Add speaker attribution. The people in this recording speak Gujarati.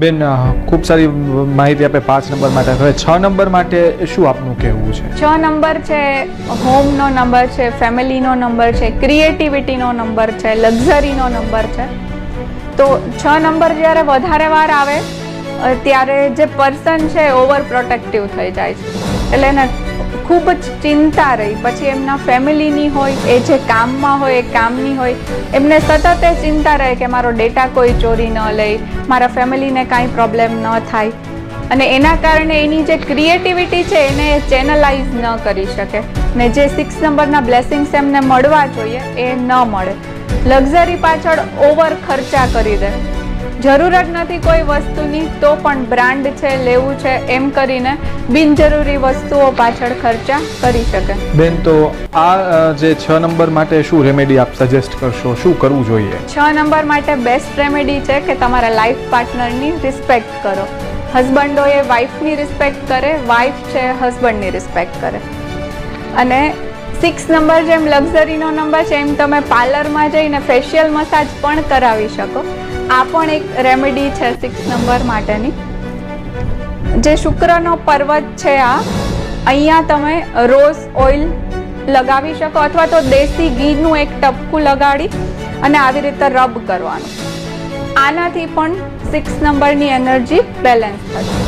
Speaker 1: બેન ખૂબ સારી માહિતી આપે 5 નંબર માટે. હવે 6 નંબર માટે શું આપનું કહેવું છે?
Speaker 2: 6 નંબર છે હોમનો નંબર છે, ફેમિલીનો નંબર છે, ક્રિએટિવિટીનો નંબર છે, લક્ઝરીનો નંબર છે. તો 6 નંબર જ્યારે વધારે વાર આવે ત્યારે જે પર્સન છે ઓવર પ્રોટેક્ટિવ થઈ જાય છે, એટલે એને ખૂબ જ ચિંતા રહી. પછી એમના ફેમિલીની હોય, એ જે કામમાં હોય એ કામની હોય, એમને સતત એ ચિંતા રહે કે મારો ડેટા કોઈ ચોરી ન લે, મારા ફેમિલીને કાંઈ પ્રોબ્લેમ ન થાય, અને એના કારણે એની જે ક્રિએટિવિટી છે એને ચેનલાઇઝ ન કરી શકે, ને જે 6 નંબરના બ્લેસિંગ્સ એમને મળવા જોઈએ એ ન મળે. લક્ઝરી પાછળ ઓવર ખર્ચા કરી દે, જરૂરત નથી કોઈ વસ્તુની તો પણ બ્રાન્ડ છે લેવું છે એમ કરીને બિનજરૂરી વસ્તુઓ પાછળ ખર્ચા કરી શકે.
Speaker 1: બેન, તો આ જે 6 નંબર માટે શું રેમેડી આપ સજેસ્ટ કરશો? શું કરવું જોઈએ?
Speaker 2: 6 નંબર માટે બેસ્ટ રેમેડી છે કે તમારા લાઈફ પાર્ટનરની રિસ્પેક્ટ કરો. હસબન્ડોએ વાઈફની રિસ્પેક્ટ કરે, વાઈફ છે હસબન્ડની રિસ્પેક્ટ કરે. અને 6 નંબર જેમ લક્ઝરીનો નંબર છે એમ તમે પાર્લરમાં જઈને ફેશિયલ મસાજ પણ કરાવી શકો. આ પણ એક રેમેડી છે 6 નંબર માટેની. જે શુક્રનો પર્વત છે અહીંયા તમે રોઝ ઓઇલ લગાવી શકો, અથવા તો દેશી ઘીનું એક ટપકું લગાડી અને આવી રીતે રબ કરવાનું. આનાથી પણ 6 નંબરની એનર્જી બેલેન્સ થશે.